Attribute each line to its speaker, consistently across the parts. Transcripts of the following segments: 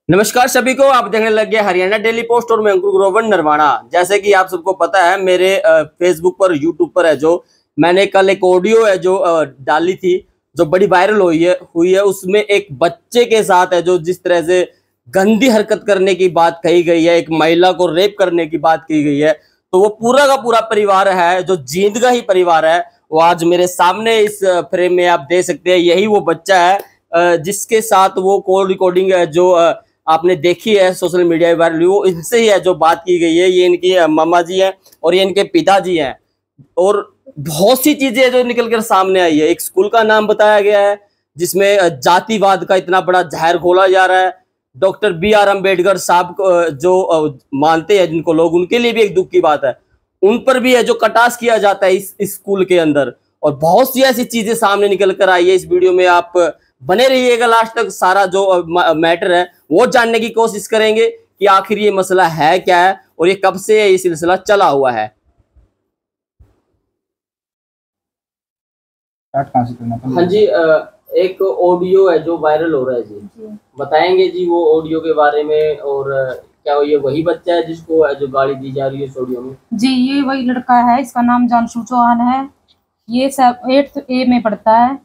Speaker 1: नमस्कार सभी को। आप देखने लग गए हरियाणा डेली पोस्ट और मैं अंकुर ग्रोवर नरवाना। जैसे कि आप सबको पता है, मेरे फेसबुक पर, यूट्यूब पर है जो मैंने कल एक ऑडियो है जो डाली थी, जो बड़ी वायरल हुई है। उसमें एक बच्चे के साथ है जो जिस तरह से गंदी हरकत करने की बात कही गई है, एक महिला को रेप करने की बात की गई है। तो वो पूरा का पूरा परिवार है, जो जींदगा ही परिवार है, वो आज मेरे सामने इस फ्रेम में आप देख सकते हैं। यही वो बच्चा है जिसके साथ वो कॉल रिकॉर्डिंग है जो आपने देखी है सोशल मीडिया पर। वो इनसे ही है जो बात की गई है। ये इनकी मामा जी हैं और ये इनके पिताजी हैं। और बहुत सी चीजें जो निकल कर सामने आई है। एक स्कूल का नाम बताया गया है जिसमें जातिवाद का इतना बड़ा जहर घोला जा रहा है। Doctor B.R. अम्बेडकर साहब जो मानते हैं जिनको लोग, उनके लिए भी एक दुख की बात है। उन पर भी है जो कटाक्ष किया जाता है इस स्कूल के अंदर। और बहुत सी ऐसी चीजें सामने निकल कर आई है। इस वीडियो में आप बने रहिएगा लास्ट तक। सारा जो मैटर है वो जानने की कोशिश करेंगे कि आखिर ये मसला है क्या है और ये कब से ये सिलसिला चला हुआ है। हाँ जी, एक ऑडियो है जो वायरल हो रहा है जी, बताएंगे जी वो ऑडियो के बारे में। और क्या ये वही बच्चा है जिसको जो गाली दी जा रही है इस ऑडियो में?
Speaker 2: जी, ये वही लड़का है। इसका नाम जानशु चौहान है। ये 8th A में पढ़ता है।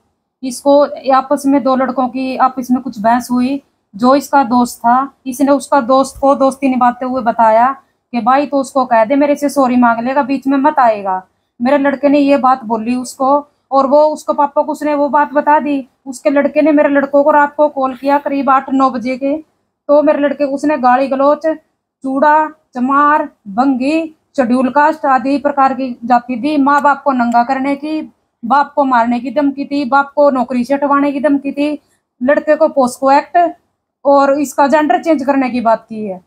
Speaker 2: इसको आपस में दो लड़कों की आपस में कुछ बहस हुई। जो इसका दोस्त था, इसने उसका दोस्त को दोस्ती निभाते हुए बताया कि भाई तो उसको कह दे मेरे से सॉरी मांग लेगा, बीच में मत आएगा। मेरे लड़के ने ये बात बोली उसको, और वो उसको पापा को उसने वो बात बता दी। उसके लड़के ने मेरे लड़कों को रात को कॉल किया करीब 8-9 बजे के। तो मेरे लड़के को उसने गाली गलौच, चूड़ा, चमार, भंगी, शेड्यूल कास्ट आदि प्रकार की जाति दी। माँ बाप को नंगा करने की, बाप को मारने की धमकी थी, बाप को नौकरी से हटवाने की धमकी थी, लड़के को पोस्को एक्ट और इसका जेंडर चेंज करने की बात की है।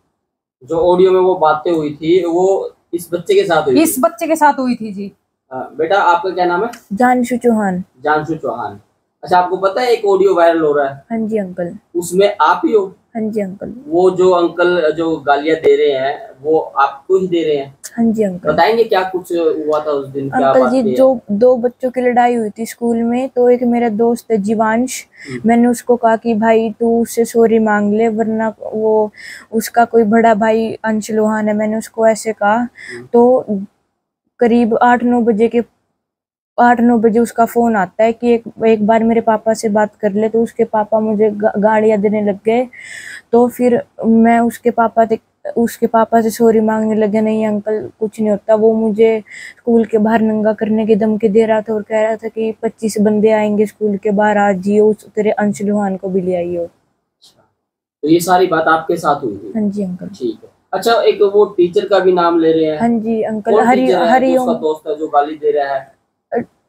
Speaker 1: जो ऑडियो में वो बातें हुई थी वो इस बच्चे के साथ हुई
Speaker 2: इस बच्चे के साथ हुई थी जी।
Speaker 1: बेटा आपका क्या नाम है?
Speaker 3: जानशु चौहान।
Speaker 1: जानशु चौहान। अच्छा, आपको पता है एक ऑडियो वायरल हो रहा है?
Speaker 3: हाँ जी अंकल।
Speaker 1: उसमें आप ही हो?
Speaker 3: हाँ जी अंकल।
Speaker 1: वो जो अंकल जो गालियां दे रहे हैं वो आपको ही दे रहे हैं?
Speaker 3: हाँ जी अंकल।
Speaker 1: बताएंगे क्या कुछ हुआ था उस दिन? क्या
Speaker 3: अंकल
Speaker 1: बात
Speaker 3: जी,
Speaker 1: थी?
Speaker 3: जो 2 बच्चों की लड़ाई हुई थी स्कूल में, तो एक मेरा दोस्त है जीवांश। मैंने उसको कहा कि भाई तू उससे सॉरी मांग ले, वरना वो उसका कोई बड़ा भाई अंश लोहान है, मैंने उसको ऐसे कहा। तो करीब 8-9 बजे उसका फोन आता है कि एक बार मेरे पापा से बात कर ले। तो उसके पापा मुझे गालियां देने लग गए। तो फिर मैं उसके पापा से सॉरी मांगने लगे। नहीं अंकल कुछ नहीं होता। वो मुझे स्कूल के बाहर नंगा करने की धमकी दे रहा था और कह रहा था कि 25 बंदे आएंगे स्कूल के बाहर, आज जियो उस तेरे अंश लोहान को भी ले आइयो।
Speaker 1: तो ये सारी बात आपके साथ हुई थी?
Speaker 3: हाँ जी अंकल।
Speaker 1: ठीक है। अच्छा, एक वो टीचर का भी नाम ले रहे हैं?
Speaker 3: हाँ जी अंकल।
Speaker 1: हरिओम का दोस्त है जो गाली दे रहा है?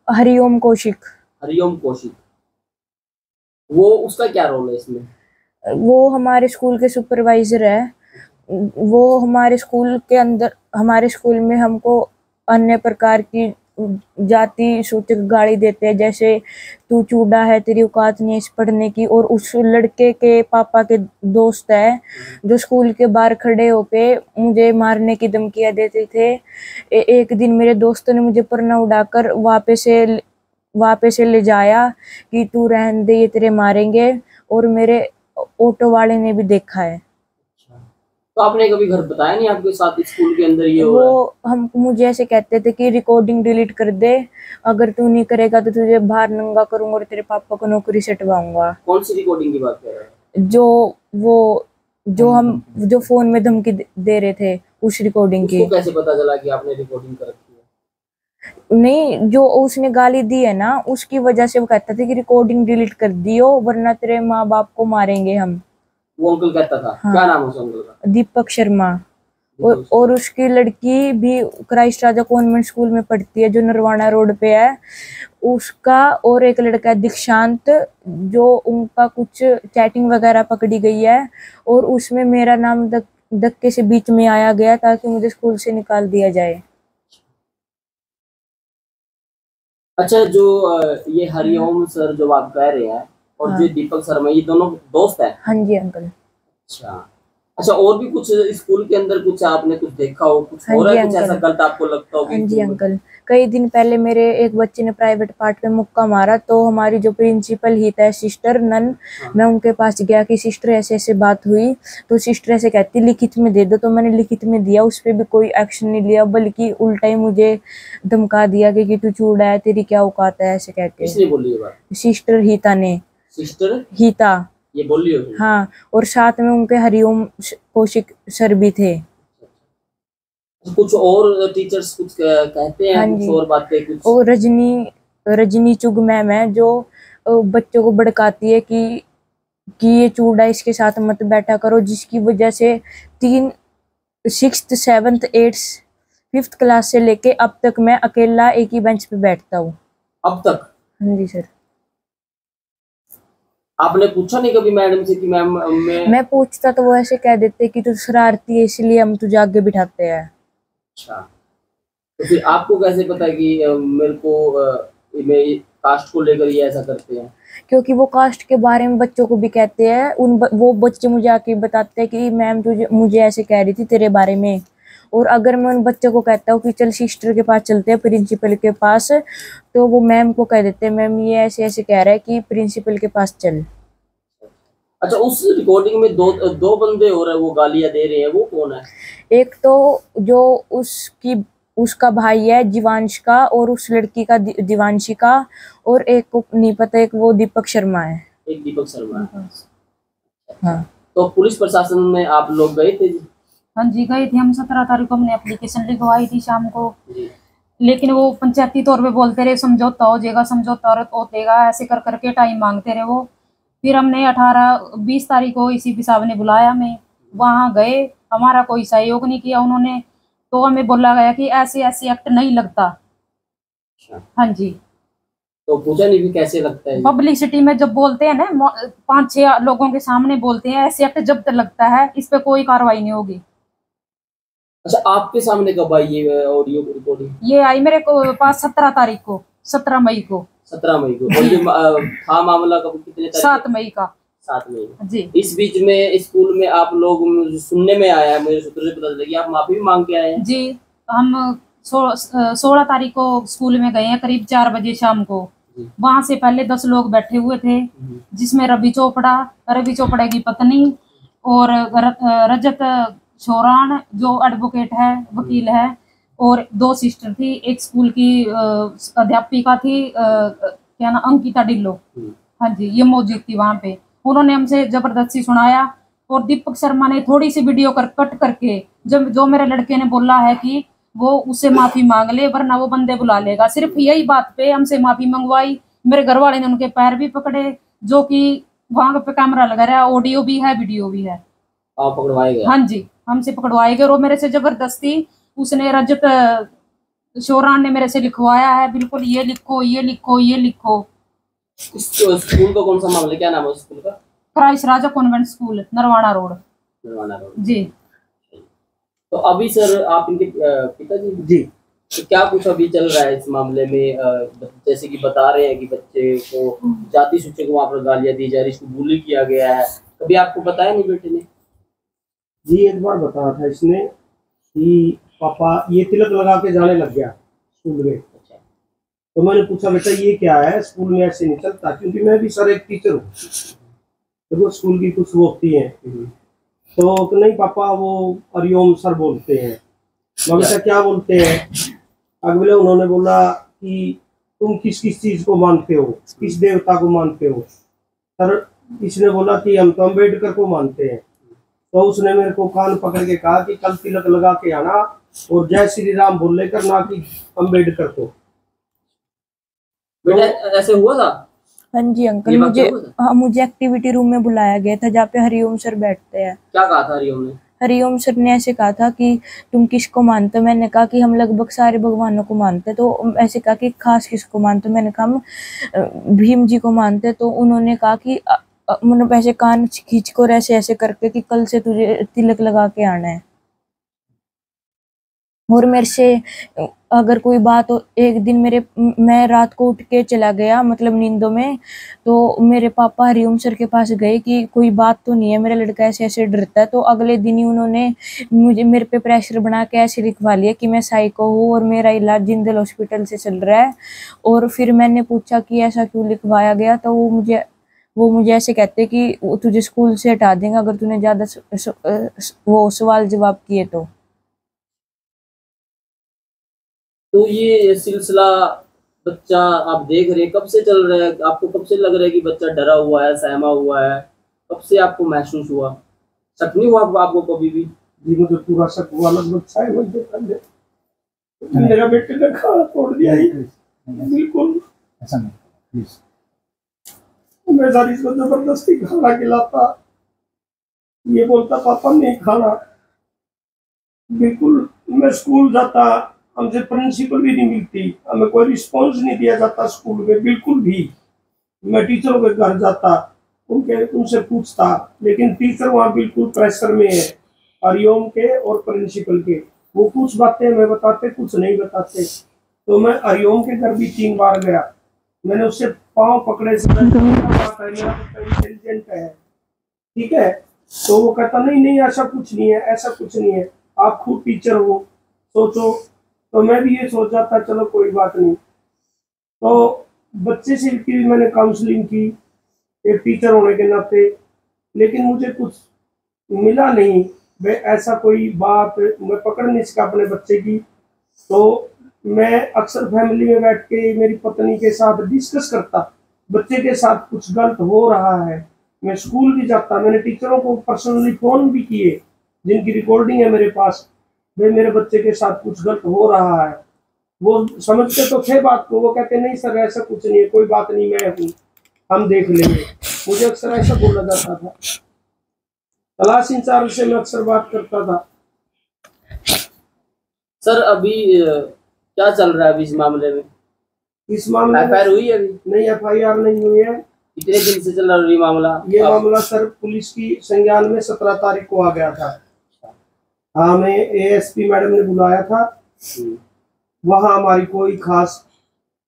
Speaker 3: हरिओम कौशिक।
Speaker 1: हरिओम कौशिक, वो उसका क्या रोल है इसमें?
Speaker 3: वो हमारे स्कूल के सुपरवाइजर है। वो हमारे स्कूल में हमको अन्य प्रकार की जाति सूचक गाली देते हैं, जैसे तू चूड़ा है, तेरी औकात नहीं है इस पढ़ने की। और उस लड़के के पापा के दोस्त है जो स्कूल के बाहर खड़े होके मुझे मारने की धमकियां देते थे। एक दिन मेरे दोस्तों ने मुझे परना उड़ाकर वापस से ले जाया कि तू रहने दे, ये तेरे मारेंगे। और मेरे ऑटो वाले ने भी देखा है।
Speaker 1: तो आपने कभी घर बताया नहीं आपके साथ स्कूल के अंदर ये हो रहा है?
Speaker 3: वो हम मुझे ऐसे कहते थे कि रिकॉर्डिंग डिलीट कर दे, अगर तू नहीं करेगा तो तुझे बाहर नंगा करूंगा और तेरे पापा को नौकरी से हटवाऊंगा।
Speaker 1: कौन सी रिकॉर्डिंग की बात कर रहे हैं?
Speaker 3: जो फोन में धमकी दे रहे थे, उस रिकॉर्डिंग की।
Speaker 1: कैसे पता चला कि आपने रिकॉर्डिंग कर रखी है?
Speaker 3: नहीं, जो उसने गाली दी है ना, उसकी वजह से वो कहता था कि रिकॉर्डिंग डिलीट कर दियो वरना तेरे माँ बाप को मारेंगे हम।
Speaker 1: वो अंकल कहता था? हाँ। क्या नाम है उस अंकल का?
Speaker 3: दीपक शर्मा। और उसकी लड़की भी क्राइस्ट राजा कॉन्वेंट स्कूल में पढ़ती है जो नरवाना रोड पे है। उसका और एक लड़का है दीक्षांत, जो उनका कुछ चैटिंग वगैरह पकड़ी गई है और उसमें मेरा नाम धक्के से बीच में आया गया ताकि मुझे स्कूल से निकाल दिया जाए।
Speaker 1: अच्छा, जो ये हरिओम सर जो आप कह रहे हैं और जो दीपक शर्मा, ये दोनों दोस्त हैं?
Speaker 3: हाँ जी अंकल।
Speaker 1: अच्छा, अच्छा, और भी कुछ स्कूल के अंदर कुछ आपने कुछ देखा हो, कुछ
Speaker 3: हाँ
Speaker 1: हो रहा
Speaker 3: जी
Speaker 1: है, कुछ ऐसा
Speaker 3: अंकल।
Speaker 1: गलत आपको लगता हो
Speaker 3: हाँ
Speaker 1: कि
Speaker 3: जी अंकल, कई दिन पहले मेरे एक बच्चे ने प्राइवेट पार्ट पे मुक्का मारा, तो हमारी जो प्रिंसिपल ही था सिस्टर नन,
Speaker 1: हाँ।
Speaker 3: मैं उनके पास गया कि सिस्टर ऐसे ऐसे बात हुई, तो सिस्टर ऐसे कहती लिखित में दे दो, तो मैंने लिखित में दिया, उस पर भी कोई एक्शन नहीं लिया, बल्कि उल्टा ही मुझे धमका दिया कि तू चूड़ा है, तेरी क्या औकात है, ऐसे कहते
Speaker 1: किसने बोली ये बात?
Speaker 3: सिस्टर हीता ने।
Speaker 1: सिस्टर
Speaker 3: हीता,
Speaker 1: ये बोली हो?
Speaker 3: हाँ, और साथ में उनके हरिओम कौशिक सर भी थे।
Speaker 1: कुछ और टीचर्स कुछ कहते हैं,
Speaker 3: हाँ
Speaker 1: कुछ
Speaker 3: जी,
Speaker 1: और बातें कुछ?
Speaker 3: और रजनी चुग मैम है जो बच्चों को भड़काती है कि ये चूड़ा इसके साथ मत बैठा करो, जिसकी वजह से 6th 7th 8th 5th class से लेके अब तक मैं अकेला एक ही बेंच पे बैठता हूँ।
Speaker 1: अब तक?
Speaker 3: हाँ जी सर।
Speaker 1: आपने पूछा नहीं कभी मैडम से कि मैम
Speaker 3: मैं पूछता तो वो ऐसे कह देते कि तू शरारती है इसलिए हम तुझे आगे बिठाते हैं।
Speaker 1: अच्छा, तो फिर आपको कैसे पता है कि मेरे को मैं कास्ट को लेकर ये ऐसा करते हैं?
Speaker 3: क्योंकि वो कास्ट के बारे में बच्चों को भी कहते हैं, वो बच्चे मुझे आके बताते हैं कि मैम तुझे मुझे ऐसे कह रही थी तेरे बारे में। और अगर मैं उन बच्चों को कहता हूँ कि चल सिस्टर के पास चलते हैं, प्रिंसिपल के पास, तो वो मैम को कह देते हैं मैम ये ऐसे ऐसे कह रहा है कि प्रिंसिपल के पास चल।
Speaker 1: अच्छा, उस रिकॉर्डिंग में दो बंदे हो रहे हैं, वो गालियां दे रहे हैं, वो कौन है?
Speaker 3: एक तो जो उसका भाई है जीवांश का, और उस लड़की का दिवांशी का, और एक को नहीं पता, एक वो दीपक शर्मा है।
Speaker 1: एक दीपक शर्मा है।
Speaker 3: हाँ।
Speaker 1: तो पुलिस प्रशासन में आप लोग गए थे जी?
Speaker 2: हाँ जी गए थे हम, 17 तारीख को हमने एप्लीकेशन लिखवाई थी शाम को
Speaker 1: जी।
Speaker 2: लेकिन वो पंचायती तौर पे बोलते रहे समझौता हो जाएगा, समझौता होतेगा, ऐसे कर करके टाइम मांगते रहे वो। फिर हमने 18-20 तारीख को इसी साहब ने बुलाया हमें, वहाँ गए, हमारा कोई सहयोग नहीं किया उन्होंने, तो हमें बोला गया कि ऐसे ऐसे एक्ट नहीं लगता।
Speaker 1: अच्छा,
Speaker 2: हाँ जी,
Speaker 1: तो पूछा नहीं भी कैसे लगता है?
Speaker 2: पब्लिसिटी में जब बोलते हैं ना, 5-6 लोगों के सामने बोलते हैं ऐसे एक्ट जब तक लगता है, इस पे कोई कार्रवाई नहीं होगी।
Speaker 1: अच्छा, आपके सामने कब आई ये ऑडियो रिकॉर्डिंग?
Speaker 2: ये आई मेरे को पास 17 तारीख को, 17 मई को।
Speaker 1: 17 मई को। और ये था मामला कब, कितने तारीख?
Speaker 2: 7 मई का।
Speaker 1: 7 मई को
Speaker 2: जी।
Speaker 1: इस बीच में स्कूल में आप लोग, सुनने में आया है, मेरे सूत्रों से पता चला कि आप माफी भी मांग के आए हैं?
Speaker 2: जी, हम 16 तारीख को स्कूल में गए हैं करीब 4 बजे शाम को। वहां से पहले 10 लोग बैठे हुए थे, जिसमें रवि चोपड़ा की पत्नी और रजत शोरान जो एडवोकेट है, वकील है, और 2 सिस्टर थी, एक स्कूल की अध्यापिका थी, क्या नाम, अंकिता डिल्लो। हाँ जी, ये मौजूद थी वहां पे। उन्होंने हमसे जबरदस्ती सुनाया, और दीपक शर्मा ने थोड़ी सी वीडियो कट करके जब जो मेरे लड़के ने बोला है कि वो उससे माफी मांग ले वरना वो बंदे बुला लेगा, सिर्फ यही बात पे हमसे माफी मंगवाई। मेरे घर वाले ने उनके पैर भी पकड़े, जो कि वहां पे कैमरा लगा रहा है, ऑडियो भी है, वीडियो भी है।
Speaker 1: आप पकड़वाए गए?
Speaker 2: हाँ जी, हमसे पकड़वाए गए, और मेरे से जबरदस्ती उसने रजत शोरान ने मेरे से लिखवाया है, बिल्कुल ये लिखो ये लिखो ये लिखो।
Speaker 1: स्कूल का कौन सा मामला, क्या नाम है स्कूल का?
Speaker 2: क्राइस्ट राजा कॉन्वेंट स्कूल, नरवाना रोड। जी।
Speaker 1: तो अभी सर आप इनके पिताजी जी, तो क्या कुछ अभी चल रहा है इस मामले में? जैसे कि बता रहे हैं कि बच्चे को जाति सूचक वहाँ पर गालियां दी जा रही, इसको बुली किया गया है, कभी आपको बताया नहीं बेटे ने?
Speaker 4: जी, एक बार बताया था इसने कि पापा ये तिलक लगा के जाने लग गया स्कूल में।
Speaker 1: अच्छा।
Speaker 4: तो मैंने पूछा बेटा ये क्या है, स्कूल में ऐसे नहीं चलता, क्योंकि मैं भी सर एक टीचर हूँ, तो स्कूल की कुछ वो होती है। तो नहीं पापा वो हरिओम सर बोलते हैं। मैं बेटा क्या बोलते हैं? अगले उन्होंने बोला कि तुम किस किस चीज को मानते हो, किस देवता को मानते हो? सर इसने बोला कि हम तो अम्बेडकर को मानते हैं। तो उसने मेरे को कान पकड़ के कहा कि कल तिलक लगा के आना और जय श्री राम बोल लेकर, ना कि अम्बेडकर को।
Speaker 1: बेटा ऐसे हुआ था?
Speaker 3: हाँ जी अंकल, मुझे एक्टिविटी रूम में बुलाया गया था जहाँ पे हरिओम सर बैठते हैं।
Speaker 1: क्या कहा था हरिओम ने?
Speaker 3: हरिओम सर ने ऐसे कहा था कि तुम किसको मानते हो? मैंने कहा कि हम लगभग सारे भगवानों को मानते हैं। तो ऐसे कहा कि खास किसको मानते हो? मैंने कहा हम भीम जी को मानते हैं। तो उन्होंने कहा कि मतलब ऐसे कान खींच कर ऐसे ऐसे करके कि कल से तुझे तिलक लगा के आना है। और मेरे से अगर कोई बात हो, एक दिन मैं रात को उठ के चला गया, मतलब नींदों में, तो मेरे पापा हरिओम सर के पास गए कि कोई बात तो नहीं है, मेरा लड़का ऐसे ऐसे डरता है। तो अगले दिन ही उन्होंने मेरे पे प्रेशर बना के ऐसे लिखवा लिया कि मैं साइको हूँ और मेरा इलाज जिंदल हॉस्पिटल से चल रहा है। और फिर मैंने पूछा कि ऐसा क्यों लिखवाया गया, तो वो मुझे ऐसे कहते कि वो तुझे स्कूल से हटा देंगे अगर तूने ज्यादा वो सवाल जवाब किए
Speaker 1: तो ये सिलसिला बच्चा आप देख रहे हैं कब से चल रहा है? आपको कब से लग रहा है कि बच्चा डरा हुआ है, सहमा हुआ है? कब से आपको महसूस हुआ? शक नहीं हुआ आपको कभी भी?
Speaker 4: जी मुझे पूरा शक हुआ, लगभग 6 घंटे पहले मेरा बेटे ने खाना तोड़ दिया ही। बिल्कुल
Speaker 5: ऐसा नहीं, प्लीज।
Speaker 4: मैं सारी इसको जबरदस्ती खाना खिलाता, ये बोलता पापा नहीं खाना। बिल्कुल मैं स्कूल जाता, हमसे प्रिंसिपल भी नहीं मिलती, हमें कोई रिस्पॉन्स नहीं दिया जाता स्कूल में बिल्कुल भी। मैं टीचरों के घर जाता, उनसे पूछता, लेकिन टीचर वहाँ बिल्कुल प्रेशर में है हरिओम के और प्रिंसिपल के। वो कुछ बातें हमें बताते, कुछ नहीं बताते। तो मैं हरिओम के घर भी 3 बार गया, मैंने उससे पाँव पकड़े से इंटेलिजेंट है, ठीक है। तो वो कहता नहीं ऐसा कुछ नहीं है, ऐसा कुछ नहीं है, आप खुद टीचर हो, सोचो। तो मैं भी ये सोचा था चलो कोई बात नहीं। तो बच्चे से भी मैंने काउंसलिंग की एक टीचर होने के नाते, लेकिन मुझे कुछ मिला नहीं। मैं ऐसा कोई बात मैं पकड़ नहीं सका अपने बच्चे की। तो मैं अक्सर फैमिली में बैठ के मेरी पत्नी के साथ डिस्कस करता, बच्चे के साथ कुछ गलत हो रहा है। मैं स्कूल भी जाता, मैंने टीचरों को पर्सनली फ़ोन भी किए जिनकी रिकॉर्डिंग है मेरे पास, भाई मेरे बच्चे के साथ कुछ गलत हो रहा है। वो समझते तो थे बात को, वो कहते नहीं सर ऐसा कुछ नहीं है, कोई बात नहीं, मैं हूँ, हम देख लेंगे। मुझे अक्सर ऐसा बोला जाता था, क्लास इंचार्ज से मैं अक्सर बात करता था।
Speaker 1: सर अभी क्या चल रहा है अभी इस मामले में?
Speaker 4: इस मामले में
Speaker 1: एफआईआर हुई है अभी?
Speaker 4: नहीं, एफआईआर नहीं हुई है।
Speaker 1: कितने दिन से चल रहा है ये मामला?
Speaker 4: ये मामला सर पुलिस की संज्ञान में 17 तारीख को आ गया था। हमें एएसपी मैडम ने बुलाया था, वहाँ हमारी कोई खास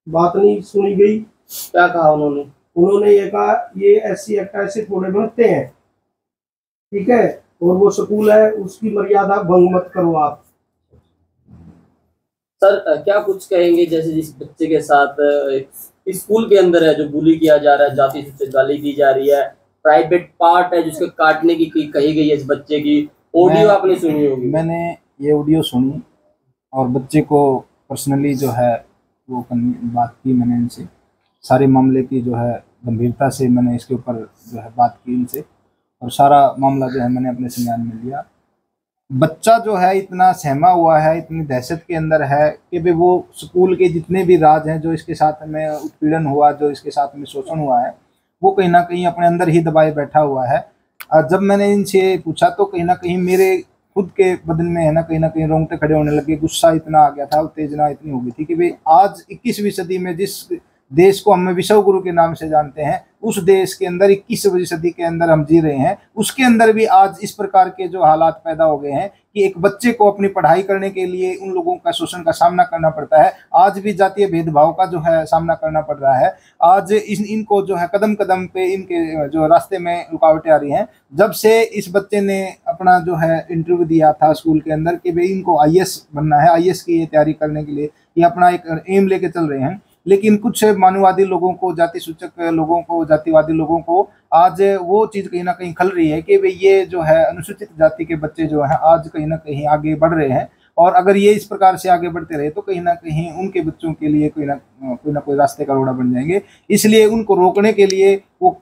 Speaker 4: बात नहीं सुनी गई।
Speaker 1: क्या कहा उन्होंने?
Speaker 4: उन्होंने ये कहा ये SC एक्ट ऐसे थोड़े बनते हैं, ठीक है, और वो स्कूल है उसकी मर्यादा भंग मत करो आप।
Speaker 1: सर क्या कुछ कहेंगे, जैसे जिस बच्चे के साथ स्कूल के अंदर है जो बुली किया जा रहा है, जाति से गाली दी जा रही है, प्राइवेट पार्ट है जिसके काटने की कही गई है इस बच्चे की, ऑडियो आपने सुनी होगी?
Speaker 5: मैंने ये ऑडियो सुनी और बच्चे को पर्सनली जो है वो बात की मैंने इनसे, सारे मामले की जो है गंभीरता से मैंने इसके ऊपर जो है बात की इनसे, और सारा मामला जो है मैंने अपने संज्ञान में लिया। बच्चा जो है इतना सहमा हुआ है, इतनी दहशत के अंदर है कि भाई वो स्कूल के जितने भी राज हैं, जो इसके साथ में उत्पीड़न हुआ, जो इसके साथ में शोषण हुआ है, वो कहीं ना कहीं अपने अंदर ही दबाए बैठा हुआ है। जब मैंने इनसे पूछा तो कहीं ना कहीं मेरे खुद के बदन में है ना कहीं रोंगटे खड़े होने लगे, गुस्सा इतना आ गया था, उत्तेजना इतनी हो गई थी कि भाई आज 21वीं सदी में जिस देश को हम विश्व गुरु के नाम से जानते हैं, उस देश के अंदर 21वीं सदी के अंदर हम जी रहे हैं, उसके अंदर भी आज इस प्रकार के जो हालात पैदा हो गए हैं कि एक बच्चे को अपनी पढ़ाई करने के लिए उन लोगों का शोषण का सामना करना पड़ता है। आज भी जातीय भेदभाव का जो है सामना करना पड़ रहा है। आज इनको जो है कदम कदम पे इनके जो रास्ते में रुकावटें आ रही हैं। जब से इस बच्चे ने अपना जो है इंटरव्यू दिया था स्कूल के अंदर कि भाई इनको IAS बनना है, IAS की ये तैयारी करने के लिए ये अपना एक एम लेके चल रहे हैं, लेकिन कुछ मानववादी लोगों को, जाति सूचक लोगों को, जातिवादी लोगों को आज वो चीज़ कहीं ना कहीं खल रही है कि भाई ये जो है अनुसूचित जाति के बच्चे जो हैं आज कहीं ना कहीं आगे बढ़ रहे हैं, और अगर ये इस प्रकार से आगे बढ़ते रहे तो कहीं ना कहीं उनके बच्चों के लिए कोई ना कोई रास्ते का रोड़ा बन जाएंगे। इसलिए उनको रोकने के लिए वो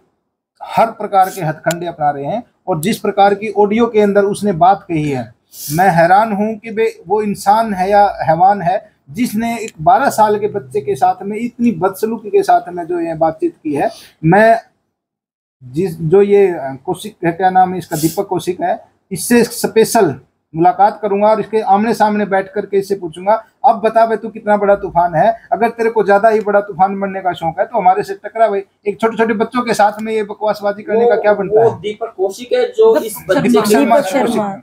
Speaker 5: हर प्रकार के हथकंडे अपना रहे हैं। और जिस प्रकार की ऑडियो के अंदर उसने बात कही है, मैं हैरान हूँ कि भाई वो इंसान है या हैवान है जिसने एक 12 साल के बच्चे के साथ में इतनी बदसलूकी के साथ में जो ये बातचीत की है। मैं जो ये कौशिक है, क्या नाम है इसका, दीपक कौशिक है, इससे स्पेशल मुलाकात करूंगा और इसके आमने सामने बैठ करके इससे पूछूंगा, अब बता भाई तू कितना बड़ा तूफान है, अगर तेरे को ज्यादा ही बड़ा तूफान बनने का शौक है तो हमारे से टकरा भाई। एक छोटे छोटे बच्चों के साथ में ये बकवासबाजी करने का क्या बनता है?
Speaker 1: दीपक कौशिक है जो इस बच्चे
Speaker 3: दीपक शर्मा।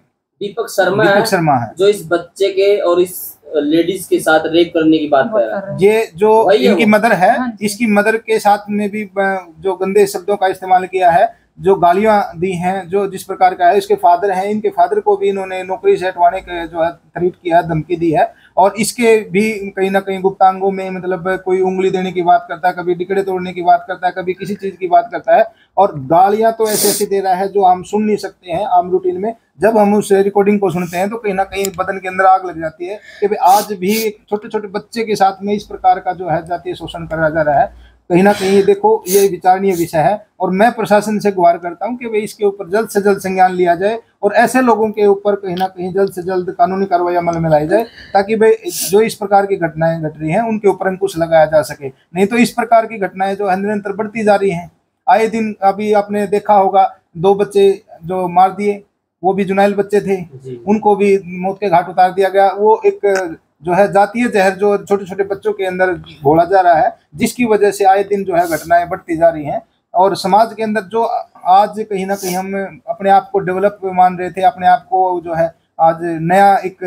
Speaker 1: दीपक शर्मा
Speaker 5: दीपक
Speaker 1: है
Speaker 5: शर्मा है
Speaker 1: जो इस बच्चे के और इस लेडीज के साथ रेप करने की बात कर रहा है।
Speaker 5: ये जो
Speaker 1: वही है
Speaker 5: इनकी
Speaker 1: वो।
Speaker 5: मदर है,
Speaker 2: हाँ जी।
Speaker 5: इसकी मदर के साथ में भी जो गंदे शब्दों का इस्तेमाल किया है, जो गालियां दी हैं, जो जिस प्रकार का है। इसके फादर हैं, इनके फादर को भी इन्होंने नौकरी से हटवाने के जो है थ्रेट किया है, धमकी दी है। और इसके भी कहीं ना कहीं गुप्तांगों में मतलब कोई उंगली देने की बात करता है, कभी टिकड़े तोड़ने की बात करता है, कभी किसी चीज की बात करता है। और गालियां तो ऐसे ऐसे दे रहा है जो हम सुन नहीं सकते हैं आम रूटीन में। जब हम उस रिकॉर्डिंग को सुनते हैं तो कहीं ना कहीं बदन के अंदर आग लग जाती है कि भाई आज भी छोटे छोटे बच्चे के साथ में इस प्रकार का जो है जातीय शोषण करा जा रहा है। कहीं ना कहीं देखो ये विचारणीय विषय है और मैं प्रशासन से गुहार करता हूं कि भाई इसके ऊपर जल्द से जल्द संज्ञान लिया जाए और ऐसे लोगों के ऊपर कहीं ना कहीं जल्द से जल्द कानूनी कार्रवाई अमल में लाई जाए, ताकि भाई जो इस प्रकार की घटनाएं घट रही हैं उनके ऊपर अंकुश लगाया जा सके। नहीं तो इस प्रकार की घटनाएं जो है निरंतर बढ़ती जा रही हैं। आए दिन अभी आपने देखा होगा 2 बच्चे जो मार दिए, वो भी जुनैल बच्चे थे, उनको भी मौत के घाट उतार दिया गया। वो एक जो है जातीय जहर जो छोटे छोटे बच्चों के अंदर घोला जा रहा है, जिसकी वजह से आए दिन जो है घटनाएं बढ़ती जा रही हैं। और समाज के अंदर जो आज कहीं ना कहीं हम अपने आप को डेवलप मान रहे थे, अपने आप को जो है आज नया एक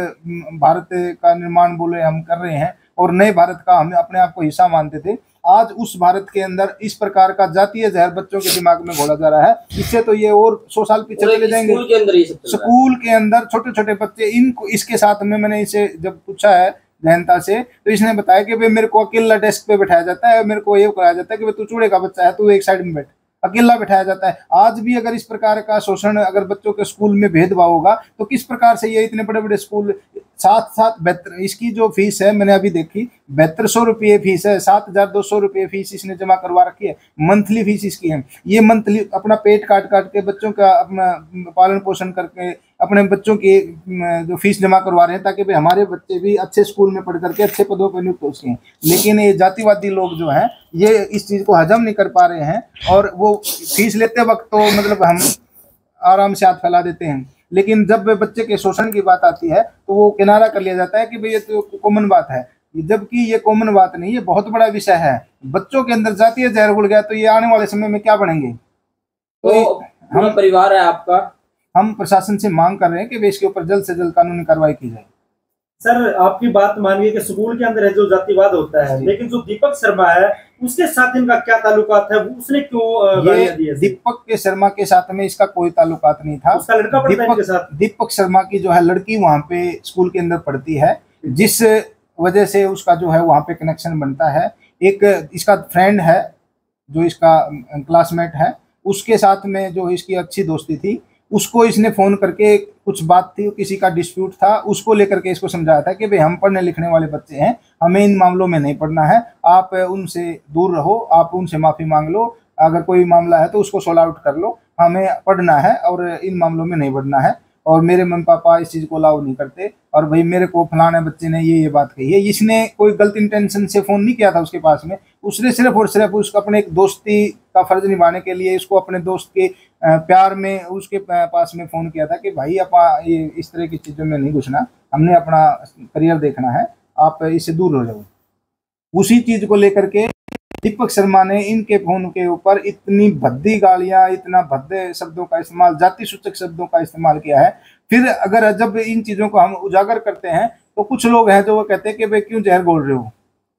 Speaker 5: भारत का निर्माण बोले हम कर रहे हैं और नए भारत का हम अपने आप को हिस्सा मानते थे, आज उस भारत के अंदर इस प्रकार का जातीय जहर बच्चों के दिमाग में घोला जा रहा है। इससे तो ये और 100 साल पीछे चले जाएंगे।
Speaker 1: स्कूल के अंदर ये सब चल रहा है।
Speaker 5: स्कूल के अंदर छोटे छोटे बच्चे, इनको इसके साथ में मैंने इसे जब पूछा है गहनता से, तो इसने बताया कि भाई मेरे को अकेला डेस्क पे बैठाया जाता है, मेरे को ये कराया जाता है कि भाई तू चूड़े का बच्चा है, तू एक साइड में बैठ, अकेला बैठाया जाता है। आज भी अगर इस प्रकार का शोषण अगर बच्चों के स्कूल में भेदभाव होगा तो किस प्रकार से ये इतने बड़े बड़े स्कूल 7 इसकी जो फीस है मैंने अभी देखी 7200 रुपये फीस है, 7200 रुपये फीस इसने जमा करवा रखी है, मंथली फीस इसकी है। ये मंथली अपना पेट काट काट के बच्चों का अपना पालन पोषण करके अपने बच्चों की जो फीस जमा करवा रहे हैं, ताकि भाई हमारे बच्चे भी अच्छे स्कूल में पढ़ करके अच्छे पदों पर नियुक्त हो सकें। लेकिन ये जातिवादी लोग जो हैं ये इस चीज़ को हजम नहीं कर पा रहे हैं और वो फीस लेते वक्त तो मतलब हम आराम से हाथ फैला देते हैं, लेकिन जब बच्चे के शोषण की बात आती है तो वो किनारा कर लिया जाता है कि भाई ये तो कॉमन बात है, जबकि ये कॉमन बात नहीं, ये बहुत बड़ा विषय है। बच्चों के अंदर जातीय जहर घुल गया तो ये आने वाले समय में क्या बनेंगे।
Speaker 1: तो पूरा परिवार है आपका,
Speaker 5: हम प्रशासन से मांग कर रहे हैं कि वे इसके ऊपर जल्द से जल्द कानूनी कार्रवाई की जाए।
Speaker 4: सर आपकी बात मानिए कि स्कूल के अंदर है जो जातिवाद होता है, लेकिन जो दीपक शर्मा है उसके साथ इनका क्या ताल्लुकात है, उसने क्यों गालियां दी है?
Speaker 5: दीपक के शर्मा के साथ में इसका कोई ताल्लुकात नहीं था।
Speaker 4: उसका लड़का पढ़ता है इनके साथ।
Speaker 5: दीपक शर्मा की जो है लड़की वहाँ पे स्कूल के अंदर पढ़ती है, जिस वजह से उसका जो है वहाँ पे कनेक्शन बनता है। एक इसका फ्रेंड है जो इसका क्लासमेट है, उसके साथ में जो इसकी अच्छी दोस्ती थी, उसको इसने फ़ोन करके कुछ बात थी, किसी का डिस्प्यूट था, उसको लेकर के इसको समझाया था कि भाई हम पढ़ने लिखने वाले बच्चे हैं, हमें इन मामलों में नहीं पढ़ना है, आप उनसे दूर रहो, आप उनसे माफ़ी मांग लो, अगर कोई मामला है तो उसको सॉल्व आउट कर लो, हमें पढ़ना है और इन मामलों में नहीं बढ़ना है। और मेरे मम्मी पापा इस चीज़ को अलाउ नहीं करते और भाई मेरे को फलाने बच्चे ने ये बात कही है। इसने कोई गलत इंटेंशन से फ़ोन नहीं किया था उसके पास में, उसने सिर्फ और सिर्फ उसको अपने एक दोस्ती का फ़र्ज निभाने के लिए इसको अपने दोस्त के प्यार में उसके पास में फ़ोन किया था कि भाई आप ये इस तरह की चीज़ों में नहीं घुसना, हमने अपना करियर देखना है, आप इससे दूर हो जाओ। उसी चीज़ को लेकर के दीपक शर्मा ने इनके फोन के ऊपर इतनी भद्दी गालियां, इतना भद्दे शब्दों का इस्तेमाल, जाति सूचक शब्दों का इस्तेमाल किया है। फिर अगर जब इन चीज़ों को हम उजागर करते हैं तो कुछ लोग हैं जो वो कहते हैं कि भाई क्यों जहर घोल रहे हो,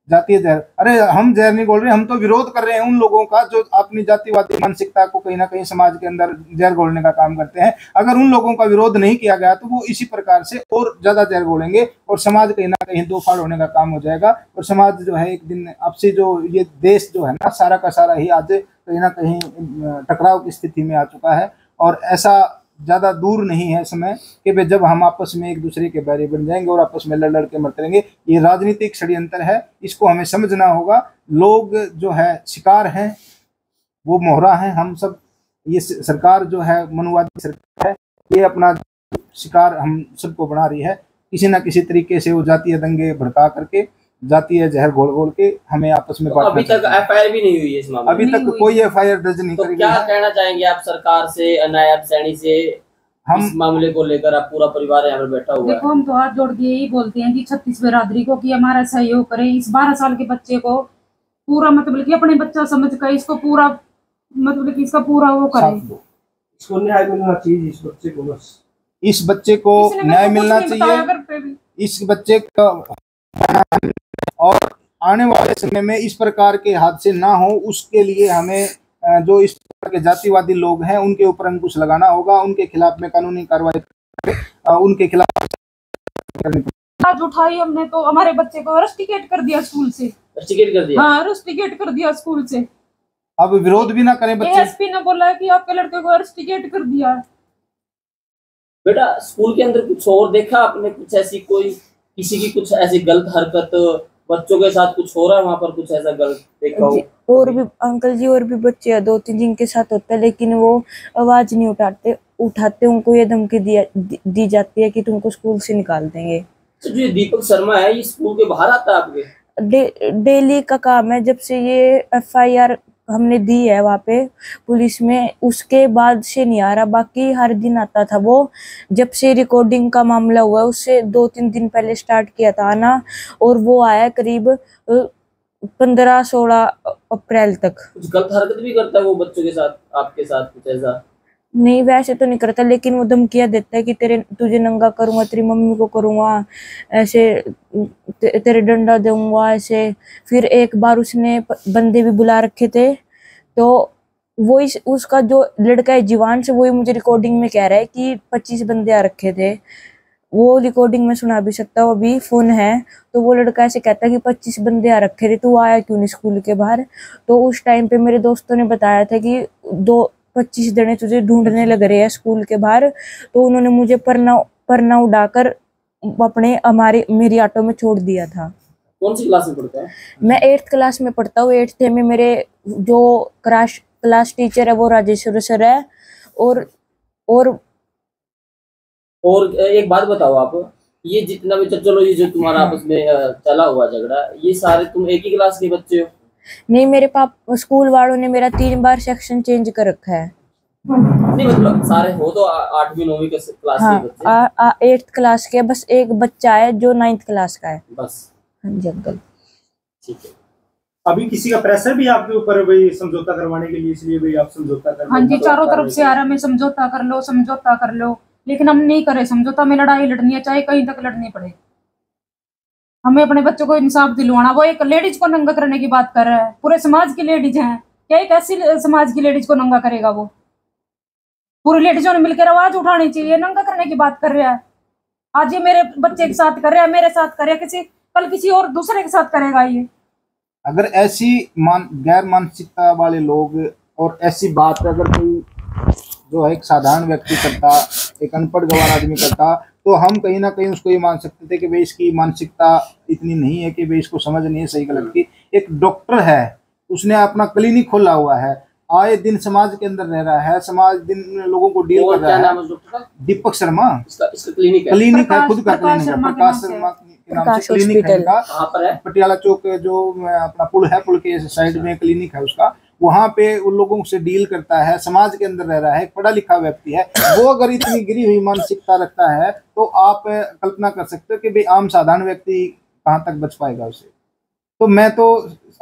Speaker 5: जातीय जहर। अरे हम जहर नहीं घोल रहे, हम तो विरोध कर रहे हैं उन लोगों का जो अपनी जातिवादी मानसिकता को कहीं ना कहीं समाज के अंदर जहर घोलने का काम करते हैं। अगर उन लोगों का विरोध नहीं किया गया तो वो इसी प्रकार से और ज्यादा जहर घोलेंगे और समाज कहीं ना कहीं दो फाड़ होने का काम हो जाएगा और समाज जो है एक दिन आपसे जो ये देश जो है ना सारा का सारा ही आज कहीं ना कहीं टकराव की स्थिति में आ चुका है। और ऐसा ज़्यादा दूर नहीं है समय कि भाई जब हम आपस में एक दूसरे के बैरी बन जाएंगे और आपस में लड़ लड़ के मरते रहेंगे। ये राजनीतिक षड्यंत्र है, इसको हमें समझना होगा। लोग जो है शिकार हैं, वो मोहरा हैं, हम सब। ये सरकार जो है मनुवादी सरकार है, ये अपना शिकार हम सबको बना रही है। किसी ना किसी तरीके से वो जातीय दंगे भड़का करके, जातीय जहर घोल घोल के हमें आपस में
Speaker 1: अभी तक एफआईआर भी नहीं हुई है इस मामले में।
Speaker 5: अभी तक कोई एफआईआर दर्ज नहीं करी गई है।
Speaker 1: क्या कहना चाहेंगे आप सरकार से, नायब सैनी से, इस मामले को लेकर? आप पूरा परिवार यहाँ पर बैठा हुआ है।
Speaker 2: देखो, हम तो हाथ जोड़ के यही बोलते हैं कि 36 बिरादरी को कि हमारा सहयोग करें। इस 12 साल के बच्चे को पूरा मतलब कि अपने बच्चा समझ कर इसको पूरा मतलब कि इसका पूरा वो करें,
Speaker 4: इसको न्याय मिलना चाहिए इस बच्चे को। बस
Speaker 5: इस बच्चे को
Speaker 2: किसी ने
Speaker 5: न्याय
Speaker 2: मेरे को
Speaker 5: मिलना
Speaker 2: कुछ नहीं बताया
Speaker 5: चाहिए।
Speaker 2: घर पे भी।
Speaker 5: इस बच्चे का और आने वाले समय में इस प्रकार के हादसे ना हो, उसके लिए हमें जो इस प्रकार के जातिवादी लोग हैं उनके ऊपर अंकुश लगाना होगा, उनके खिलाफ में कानूनी कार्रवाई उनके खिलाफ करनी पड़ेगी।
Speaker 2: आज उठाई हमने तो हमारे बच्चे को रस्टिकेट कर दिया स्कूल से।
Speaker 1: रस्टिकेट कर दिया?
Speaker 2: हाँ, रस्टिकेट कर दिया स्कूल से।
Speaker 5: अब विरोध भी ना करें बच्चे।
Speaker 2: एएसपी ने बोला है कि आपके लड़के को रस्टिकेट कर दिया है।
Speaker 1: बेटा स्कूल के अंदर कुछ और देखा आपने, कुछ ऐसी कोई किसी की कुछ ऐसी गलत हरकत, बच्चों के साथ कुछ हो रहा है वहां पर, कुछ ऐसा गलत देखा हो?
Speaker 3: और भी अंकल जी, और भी बच्चे हैं 2-3 जिनके साथ होता है, लेकिन वो आवाज नहीं उठाते उनको ये धमकी दी जाती है कि तुमको स्कूल से निकाल देंगे।
Speaker 1: तो जो दीपक शर्मा है, ये स्कूल के बाहर आता है आपके?
Speaker 3: डेली का काम है। जब से ये एफआईआर हमने दी है वहाँ पे पुलिस में, उसके बाद से नहीं आ रहा, बाकी हर दिन आता था वो। जब से रिकॉर्डिंग का मामला हुआ है उससे 2-3 दिन पहले स्टार्ट किया था आना, और वो आया करीब 15-16 अप्रैल तक।
Speaker 1: कुछ गलत हरकत भी करता है वो बच्चों के साथ, आपके साथ कुछ ऐसा?
Speaker 3: नहीं, वैसे तो नहीं करता, लेकिन वो धमकियां देता है कि तुझे नंगा करूंगा, तेरी मम्मी को करूंगा ऐसे, तेरे डंडा दूंगा ऐसे। फिर एक बार उसने बंदे भी बुला रखे थे, तो वो उसका जो लड़का है जीवान से, वही मुझे रिकॉर्डिंग में कह रहा है कि 25 बंदे आ रखे थे। वो रिकॉर्डिंग में सुना भी सकता हूँ, अभी फोन है। तो वो लड़का ऐसे कहता है कि 25 बंदे आ रखे थे, तू आया क्यों नहीं स्कूल के बाहर। तो उस टाइम पे मेरे दोस्तों ने बताया था कि 25 जने तुझे ढूंढने लग रहे हैं स्कूल के बाहर। तो उन्होंने मुझे परना उड़ाकर मेरी ऑटो में छोड़ दिया था।
Speaker 1: कौन सी क्लास में पढ़ता है?
Speaker 3: मैं 8th क्लास में पढ़ता हूँ। 8th में मेरे जो क्लास टीचर है वो राजेश्वर सर है। और
Speaker 1: एक बात बताओ आप, ये जितना भी चलो, ये जो तुम्हारा आपस में चला हुआ झगड़ा, ये सारे तुम एक ही क्लास के बच्चे हो?
Speaker 3: नहीं, मेरे पापा स्कूल वालों ने मेरा 3 बार सेक्शन चेंज कर रखा है।
Speaker 1: नहीं मतलब सारे हो तो 8वीं 9वीं क्लास
Speaker 3: हाँ,
Speaker 1: के बच्चे?
Speaker 3: 8th क्लास के, बस एक बच्चा है जो 9th क्लास का है
Speaker 1: बस।
Speaker 3: हाँ जी अंकल।
Speaker 1: ठीक है।
Speaker 4: अभी किसी का प्रेशर भी आपके ऊपर भाई समझौता करवाने के लिए, इसलिए भाई आप समझौता कर?
Speaker 2: हाँ जी, चारों तरफ से आ रहा है, मैं समझौता कर लो, समझौता कर लो, लेकिन हम नहीं करे समझौता। में लड़ाई लड़नी है, चाहे कहीं तक लड़नी पड़े। हमें अपने बच्चों को इंसाफ दिलवाना। वो एक लेडीज को नंगा करने की बात कर रहा है, पूरे समाज की लेडीज हैं, क्या एक ऐसी समाज की लेडीज को नंगा करेगा? वो पूरी लेडीजों ने मिलकर आवाज उठानी चाहिए। नंगा करने की बात कर रहा है। आज ये मेरे बच्चे के साथ कर रहा है, मेरे साथ करे, कल किसी और दूसरे के साथ करेगा। ये
Speaker 5: अगर ऐसी गैर मानसिकता वाले लोग और ऐसी बात अगर कोई जो है एक साधारण व्यक्ति करता, एक अनपढ़ गवार आदमी करता, तो हम कहीं ना कहीं उसको ये मान सकते थे कि भाई इसकी मानसिकता इतनी नहीं है कि भाई इसको समझ नहीं है सही गलत की। एक डॉक्टर है, उसने अपना क्लिनिक खोला हुआ है, आए दिन समाज के अंदर रह रहा है, समाज दिन लोगों को डील कर रहा है। दीपक शर्मा,
Speaker 1: इसका क्लिनिक
Speaker 5: है, खुद का क्लिनिक है, प्रकाश शर्मा के नाम से क्लिनिक है इनका।
Speaker 1: कहाँ पर है?
Speaker 5: पटियाला चौक जो अपना पुल है, पुल के साइड में क्लिनिक है उसका। वहां पे उन लोगों से डील करता है, समाज के अंदर रह रहा है, एक पढ़ा लिखा व्यक्ति है। वो अगर इतनी गिरी हुई मानसिकता रखता है तो आप कल्पना कर सकते हो कि भाई आम साधारण व्यक्ति कहाँ तक बच पाएगा उसे। तो मैं तो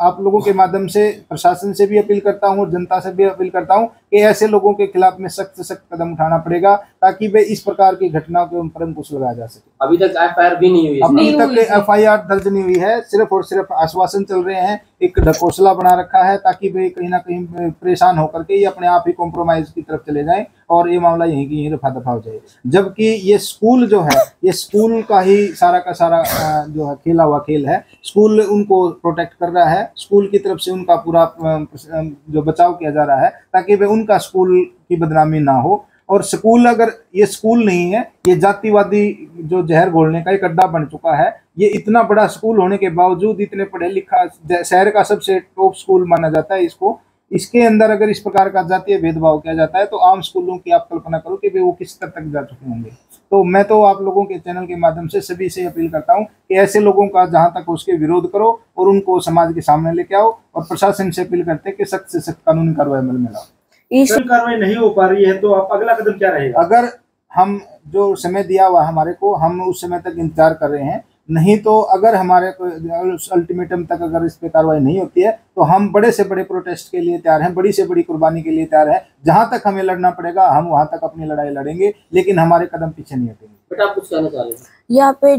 Speaker 5: आप लोगों के माध्यम से प्रशासन से भी अपील करता हूँ और जनता से भी अपील करता हूँ कि ऐसे लोगों के खिलाफ में सख्त से सख्त कदम उठाना पड़ेगा, ताकि वे इस प्रकार की घटनाओं के ऊपर अंकुश लगाया जा सके।
Speaker 1: अभी तक एफआईआर भी नहीं हुई है?
Speaker 5: अभी तक एफआईआर दर्ज नहीं हुई है, सिर्फ और सिर्फ आश्वासन चल रहे हैं, एक ढकोसला बना रखा है ताकि वे कहीं ना कहीं परेशान होकर के ये अपने आप ही कॉम्प्रोमाइज की तरफ चले जाएं और ये मामला यहीं की यहीं रफा दफा हो जाए। जबकि ये स्कूल जो है, ये स्कूल का ही सारा का सारा जो है खेला हुआ खेल है। स्कूल उनको प्रोटेक्ट कर रहा है, स्कूल की तरफ से उनका पूरा जो बचाव किया जा रहा है ताकि वे उनका स्कूल की बदनामी ना हो। और स्कूल, अगर ये स्कूल नहीं है, ये जातिवादी जो जहर घोलने का एक अड्डा बन चुका है। ये इतना बड़ा स्कूल होने के बावजूद, इतने पढ़े लिखा, शहर का सबसे टॉप स्कूल माना जाता है इसको, इसके अंदर अगर इस प्रकार का जातीय भेदभाव किया जाता है तो आम स्कूलों की आप कल्पना करो कि वो किस स्तर तक जा चुके होंगे। तो मैं तो आप लोगों के चैनल के माध्यम से सभी से अपील करता हूं कि ऐसे लोगों का जहां तक उसके विरोध करो और उनको समाज के सामने लेके आओ, और प्रशासन से अपील करते हैं कि सख्त से सख्त कानूनी कार्रवाई अमल में लाओ।
Speaker 4: कार्रवाई नहीं हो पा रही है तो आप अगला कदम क्या रहेगा?
Speaker 5: अगर हम जो समय दिया हुआ हमारे को, हम उस समय तक इंतजार कर रहे हैं, नहीं तो अगर हमारे अल्टीमेटम तक अगर इस पे कार्रवाई नहीं होती है तो हम बड़े से बड़े प्रोटेस्ट के लिए तैयार हैं, बड़ी से बड़ी कुर्बानी के लिए तैयार हैं। जहां तक हमें लड़ना पड़ेगा हम वहां तक अपनी लड़ाई लड़ेंगे, लेकिन हमारे कदम पीछे नहीं हटेंगे।
Speaker 1: बेटा आप कुछ कहना चाह रहे हैं?
Speaker 3: यहाँ पे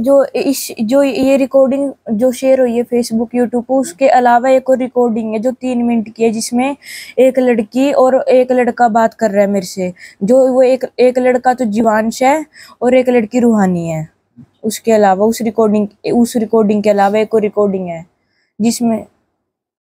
Speaker 3: जो ये रिकॉर्डिंग जो शेयर हुई है फेसबुक यूट्यूब पर, उसके अलावा एक और रिकॉर्डिंग है जो 3 मिनट की है, जिसमें एक लड़की और एक लड़का बात कर रहा है मेरे से। जो वो एक लड़का तो जीवांश है और एक लड़की रूहानी है। उसके अलावा उस रिकॉर्डिंग के अलावा एक और रिकॉर्डिंग है जिसमें